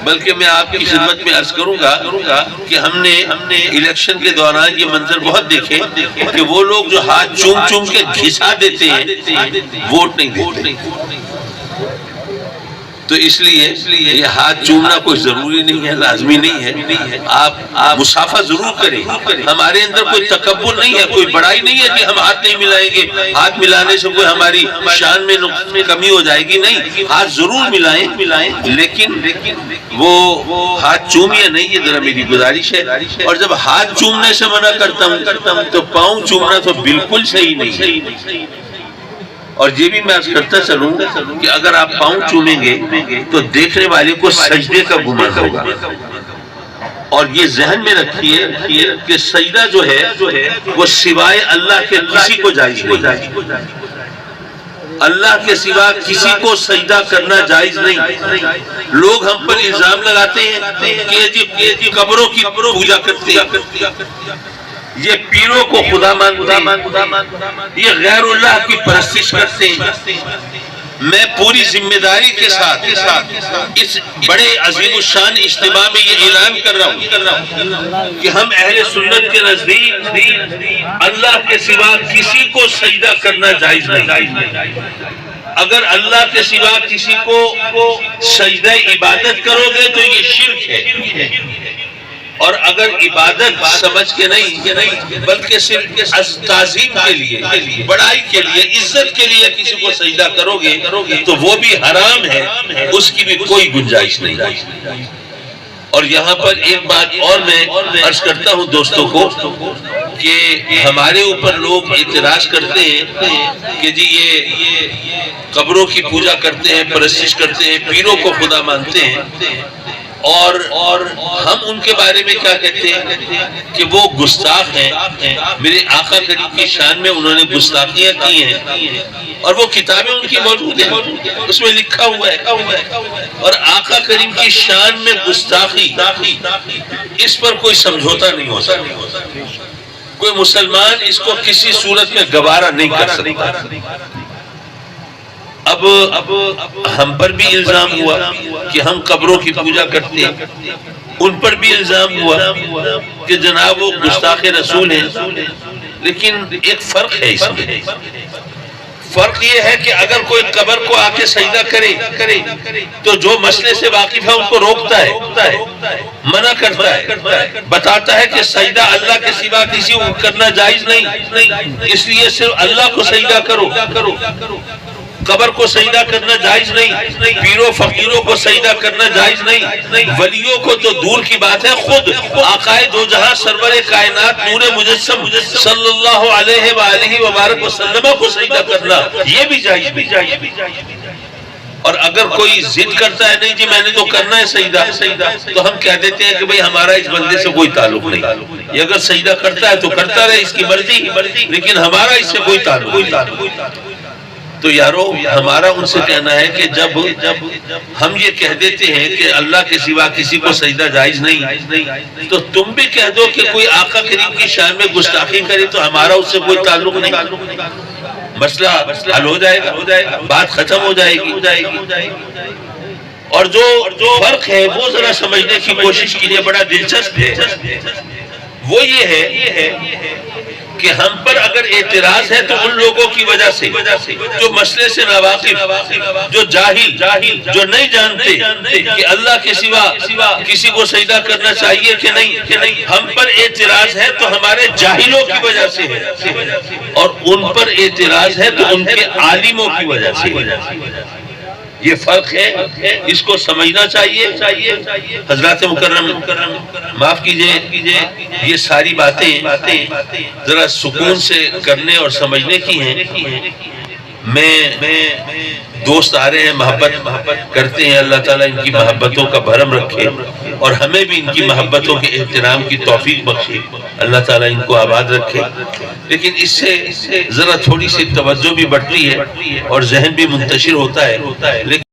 بلکہ میں آپ کی خدمت میں عرض کروں گا کہ ہم نے الیکشن کے دوران یہ منظر بہت دیکھے کہ وہ لوگ جو ہاتھ چوم چوم کے گھسا دیتے ہیں ووٹ نہیں دیتے. تو اس لیے یہ ہاتھ چومنا کوئی ضروری نہیں ہے، لازمی نہیں ہے. آپ مصافحہ ضرور کریں. ہمارے اندر کوئی تکبر نہیں ہے، کوئی بڑائی نہیں ہے کہ ہم ہاتھ نہیں ملائیں گے، ہاتھ ملانے سے کوئی ہماری شان میں کمی ہو جائے گی. نہیں، ہاتھ ضرور ملائیں، لیکن وہ ہاتھ چومیے نہیں. یہ ذرا میری گزارش ہے. اور جب ہاتھ چومنے سے منع کرتا ہوں تو پاؤں چومنا تو بالکل صحیح نہیں. اور یہ بھی میں عرض کرتا چلوں کہ اگر آپ پاؤں چومیں گے تو دیکھنے والے کو سجدے کا گمان ہوگا. اور یہ ذہن میں رکھیے کہ سجدہ جو ہے وہ سوائے اللہ کے کسی کو جائز نہیں. اللہ کے سوا کسی کو سجدہ کرنا جائز نہیں. لوگ ہم پر الزام لگاتے ہیں کہ جی قبروں کی پوجا کرتے ہیں، یہ پیروں کو خدا مانتے ہیں، یہ غیر اللہ کی پرستش کرتے ہیں. میں پوری ذمہ داری کے ساتھ اس بڑے عظیم الشان اجتماع میں یہ اعلان کر رہا ہوں کہ ہم اہل سنت کے نزدیک اللہ کے سوا کسی کو سجدہ کرنا جائز نہیں. اگر اللہ کے سوا کسی کو سجدہ عبادت کرو گے تو یہ شرک ہے. اور اگر عبادت سمجھ کے نہیں بلکہ صرف تعظیم کے لیے، بڑائی کے لیے، عزت کے لیے کسی کو سجدہ کرو گے تو وہ بھی حرام ہے، اس کی بھی کوئی گنجائش نہیں. اور یہاں پر ایک بات اور میں عرض کرتا ہوں دوستوں کو کہ ہمارے اوپر لوگ اعتراض کرتے ہیں کہ جی یہ قبروں کی پوجا کرتے ہیں، پرستش کرتے ہیں، پیروں کو خدا مانتے ہیں. اور ہم ان کے بارے میں کیا کہتے ہیں کہ وہ گستاخ ہیں. میرے آقا کریم کی شان میں انہوں نے گستاخیاں کی ہیں اور وہ کتابیں ان کی موجود ہیں، اس میں لکھا ہوا ہے. اور آقا کریم کی شان میں گستاخی، اس پر کوئی سمجھوتا نہیں ہو سکتا. کوئی مسلمان اس کو کسی صورت میں گوارا نہیں کر سکتا. اب ہم پر بھی الزام ہوا کہ ہم قبروں کی پوجا کرتے ہیں، ان پر بھی الزام ہوا کہ جناب وہ گستاخ رسول ہیں. لیکن ایک فرق ہے اس میں. فرق یہ ہے کہ اگر کوئی قبر کو آ کے سجدہ کرے تو جو مسئلے سے واقف ہے ان کو روکتا ہے، منع کرتا ہے، بتاتا ہے کہ سجدہ اللہ کے سوا کسی کو کرنا جائز نہیں، اس لیے صرف اللہ کو سجدہ کرو. قبر کو سجدہ کرنا جائز نہیں، پیروں فقیروں کو سجدہ کرنا جائز نہیں، ولیوں کو تو دور کی بات ہے، خود آقائے دو جہاں سرور کائنات نور مجسم صلی اللہ علیہ وآلہ وبارک وسلم کو سجدہ کرنا یہ بھی جائز نہیں. اور اگر کوئی ضد کرتا ہے نہیں جی میں نے تو کرنا ہے سجدہ، تو ہم کہہ دیتے ہیں کہ بھئی ہمارا اس بندے سے کوئی تعلق نہیں. یہ اگر سجدہ کرتا ہے تو کرتا رہے، اس کی مرضی، لیکن ہمارا اس سے کوئی تعلق نہیں. تو یارو ہمارا ان سے کہنا ہے کہ جب ہم یہ کہہ دیتے ہیں کہ اللہ کے سوا کسی کو سجدہ جائز نہیں، تو تم بھی کہہ دو کہ کوئی آقا کریم کی شان میں گستاخی کرے تو ہمارا اس سے کوئی تعلق نہیں. مسئلہ حل ہو جائے گا، بات ختم ہو جائے گی. اور جو فرق ہے وہ ذرا سمجھنے کی کوشش کیجیے، بڑا دلچسپ ہے. وہ یہ ہے کہ ہم پر اگر اعتراض ہے تو ان لوگوں کی وجہ سے جو مسئلے سے ناواقف، جو جاہل، جو نہیں جانتے کہ اللہ کے سوا کسی کو سجدہ کرنا چاہیے کہ نہیں. ہم پر اعتراض ہے تو ہمارے جاہلوں کی وجہ سے ہے، اور ان پر اعتراض ہے تو ان کے عالموں کی وجہ سے. یہ فرق ہے، اس کو سمجھنا چاہیے. حضرات مکرم معاف کیجئے، یہ ساری باتیں ذرا سکون سے کرنے اور سمجھنے کی ہیں. میں دوست آ رہے ہیں، محبت کرتے ہیں، اللہ تعالیٰ ان کی محبتوں کا بھرم رکھے اور ہمیں بھی ان کی محبتوں کے احترام کی توفیق بخشے. اللہ تعالیٰ ان کو آباد رکھے. لیکن اس سے ذرا تھوڑی سی توجہ بھی بڑھتی ہے اور ذہن بھی منتشر ہوتا ہے.